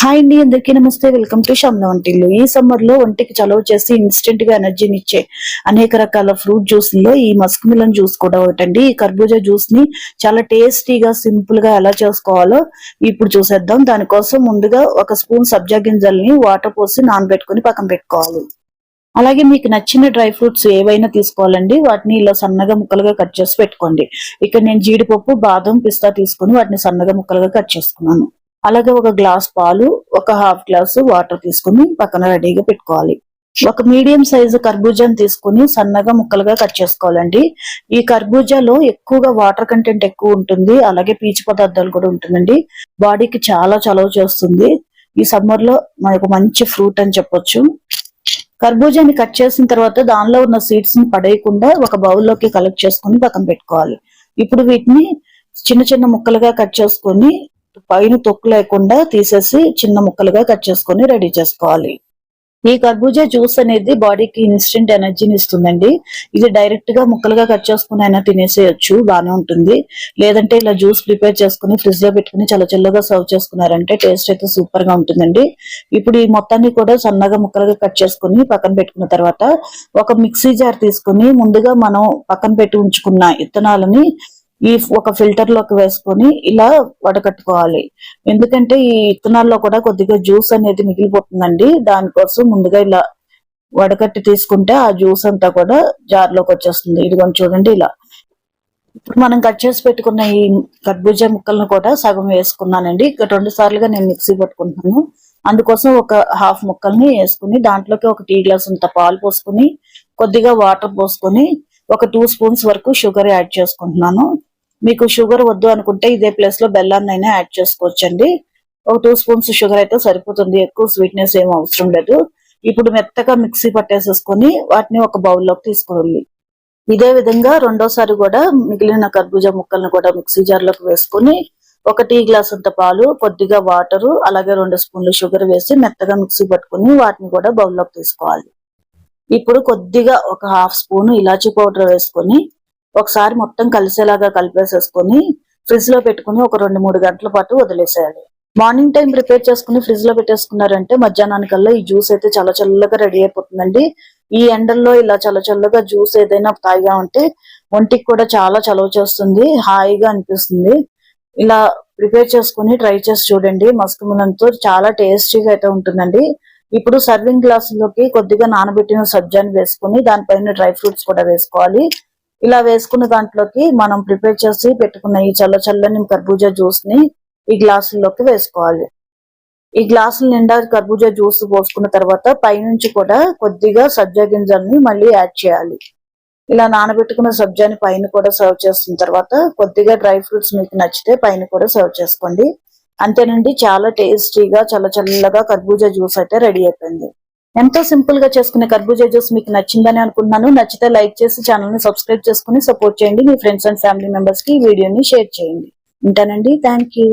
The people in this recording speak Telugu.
హాయ్ అండి, అందరికీ నమస్తే. వెల్కమ్ టు శ్యామ్ల వంటిల్లు. ఈ సమ్మర్ లో ఒంటికి చలవ చేసి ఇన్స్టెంట్ గా ఎనర్జీని ఇచ్చే అనేక రకాల ఫ్రూట్ జ్యూస్ లో ఈ మస్క్ మిలన్ జ్యూస్ కూడా ఒకటండి. ఈ కర్బూజా జ్యూస్ ని చాలా టేస్టీగా సింపుల్ గా ఎలా చేసుకోవాలో ఇప్పుడు చూసేద్దాం. దానికోసం ముందుగా ఒక స్పూన్ సబ్జా గింజల్ని వాటర్ పోసి నానబెట్టుకుని పక్కన పెట్టుకోవాలి. అలాగే మీకు నచ్చిన డ్రై ఫ్రూట్స్ ఏవైనా తీసుకోవాలండి. వాటిని ఇలా సన్నగా ముక్కలుగా కట్ చేసి పెట్టుకోండి. ఇక్కడ నేను జీడిపప్పు, బాదం, పిస్తా తీసుకుని వాటిని సన్నగా ముక్కలుగా కట్ చేసుకున్నాను. అలాగే ఒక గ్లాస్ పాలు, ఒక హాఫ్ గ్లాసు వాటర్ తీసుకుని పక్కన రెడీగా పెట్టుకోవాలి. ఒక మీడియం సైజు కర్బూజాని తీసుకుని సన్నగా ముక్కలుగా కట్ చేసుకోవాలండి. ఈ కర్బూజాలో ఎక్కువగా వాటర్ కంటెంట్ ఎక్కువ ఉంటుంది. అలాగే పీచు పదార్థాలు కూడా ఉంటుందండి. బాడీకి చాలా చలవ చేస్తుంది. ఈ సమ్మర్ లో మనకు మంచి ఫ్రూట్ అని చెప్పొచ్చు. కర్బూజాని కట్ చేసిన తర్వాత దానిలో ఉన్న సీడ్స్ ని పడేయకుండా ఒక బౌల్లోకి కలెక్ట్ చేసుకుని పక్కన పెట్టుకోవాలి. ఇప్పుడు వీటిని చిన్న చిన్న ముక్కలుగా కట్ చేసుకొని పైన తొక్కు లేకుండా తీసేసి చిన్న ముక్కలుగా కట్ చేసుకొని రెడీ చేసుకోవాలి. ఈ కర్బూజా జ్యూస్ అనేది బాడీకి ఇన్స్టెంట్ ఎనర్జీని ఇస్తుందండి. ఇది డైరెక్ట్ గా ముక్కలుగా కట్ చేసుకుని అయినా తినేసేయచ్చు, బాగానే ఉంటుంది. లేదంటే ఇలా జ్యూస్ ప్రిపేర్ చేసుకుని ఫ్రిడ్జ్ లో పెట్టుకుని చల్లగా సర్వ్ చేసుకున్నారంటే టేస్ట్ అయితే సూపర్ గా ఉంటుందండి. ఇప్పుడు ఈ మొత్తాన్ని కూడా సన్నగా ముక్కలుగా కట్ చేసుకుని పక్కన పెట్టుకున్న తర్వాత ఒక మిక్సీ జార్ తీసుకుని ముందుగా మనం పక్కన పెట్టి ఉంచుకున్న విత్తనాలని ఈ ఒక ఫిల్టర్ లోకి వేసుకొని ఇలా వడకట్టుకోవాలి. ఎందుకంటే ఈ విత్తనాల్లో కూడా కొద్దిగా జ్యూస్ అనేది మిగిలిపోతుందండి. దానికోసం ముందుగా ఇలా వడకట్టి తీసుకుంటే ఆ జ్యూస్ అంతా కూడా జార్ లోకి వచ్చేస్తుంది. ఇదిగోండి చూడండి ఇలా. ఇప్పుడు మనం కట్ చేసి పెట్టుకున్న ఈ కర్బూజా ముక్కలను కూడా సగం వేసుకున్నానండి. ఇక్కడ 2 సార్లుగా నేను మిక్సీ పట్టుకుంటున్నాను. అందుకోసం ఒక హాఫ్ ముక్కల్ని వేసుకుని దాంట్లోకి ఒక టీ గ్లాస్ అంత పాలు పోసుకుని కొద్దిగా వాటర్ పోసుకొని ఒక 2 స్పూన్స్ వరకు షుగర్ యాడ్ చేసుకుంటున్నాను. మీకు షుగర్ వద్దు అనుకుంటే ఇదే ప్లేస్ లో బెల్లాన్ని అయినా యాడ్ చేసుకోవచ్చండి. ఒక 2 స్పూన్స్ షుగర్ అయితే సరిపోతుంది. ఎక్కువ స్వీట్నెస్ ఏం అవసరం లేదు. ఇప్పుడు మెత్తగా మిక్సీ పట్టేసేసుకొని వాటిని ఒక బౌల్లోకి తీసుకోవాలి. ఇదే విధంగా రెండోసారి కూడా మిగిలిన కర్బూజా ముక్కలను కూడా మిక్సీ జార్ లోకి వేసుకొని ఒక టీ గ్లాస్ అంత పాలు, కొద్దిగా వాటరు, అలాగే 2 స్పూన్లు షుగర్ వేసి మెత్తగా మిక్సీ పట్టుకుని వాటిని కూడా బౌల్లోకి తీసుకోవాలి. ఇప్పుడు కొద్దిగా ఒక హాఫ్ స్పూన్ ఇలాచీ పౌడర్ వేసుకొని ఒకసారి మొత్తం కలిసేలాగా కలిపేసేసుకొని ఫ్రిడ్జ్ లో పెట్టుకుని ఒక 2-3 గంటల పాటు వదిలేసేయాలి. మార్నింగ్ టైం ప్రిపేర్ చేసుకుని ఫ్రిడ్జ్ లో పెట్టేసుకున్నారంటే మధ్యాహ్నానికల్లా ఈ జ్యూస్ అయితే చాలా చల్లగా రెడీ అయిపోతుందండి. ఈ ఎండల్లో ఇలా చల్లగా జ్యూస్ ఏదైనా తాగా ఉంటే ఒంటికి కూడా చాలా చలవ చేస్తుంది, హాయిగా అనిపిస్తుంది. ఇలా ప్రిపేర్ చేసుకుని ట్రై చేసి చూడండి. మస్క్ మిలన్ తో చాలా టేస్టీగా అయితే ఉంటుందండి. ఇప్పుడు సర్వింగ్ గ్లాసులోకి కొద్దిగా నానబెట్టిన సబ్జాని వేసుకుని దానిపైన డ్రై ఫ్రూట్స్ కూడా వేసుకోవాలి. ఇలా వేసుకున్న దాంట్లోకి మనం ప్రిపేర్ చేసి పెట్టుకున్న ఈ చల్లని కర్బూజా జ్యూస్ ని ఈ గ్లాసుల్లోకి వేసుకోవాలి. ఈ గ్లాసుల నిండా కర్బూజా జ్యూస్ పోసుకున్న తర్వాత పైనుంచి కూడా కొద్దిగా సబ్జా గింజల్ని మళ్ళీ యాడ్ చేయాలి. ఇలా నానబెట్టుకున్న సబ్జాని పైన కూడా సర్వ్ చేసిన తర్వాత కొద్దిగా డ్రై ఫ్రూట్స్ మీకు నచ్చితే పైన కూడా సర్వ్ చేసుకోండి. అంతేనండి, చాలా టేస్టీగా చల్లగా కర్బూజా జ్యూస్ అయితే రెడీ అయిపోయింది. ఎంతో సింపుల్ గా చేసుకునే కర్బూజా జ్యూస్ మీకు నచ్చిందని అనుకుంటున్నాను. నచ్చితే లైక్ చేసి ఛానల్ ని సబ్స్క్రైబ్ చేసుకుని సపోర్ట్ చేయండి. మీ ఫ్రెండ్స్ అండ్ ఫ్యామిలీ మెంబర్స్ కి ఈ వీడియోని షేర్ చేయండి. ఉంటానండి, థ్యాంక్ యూ.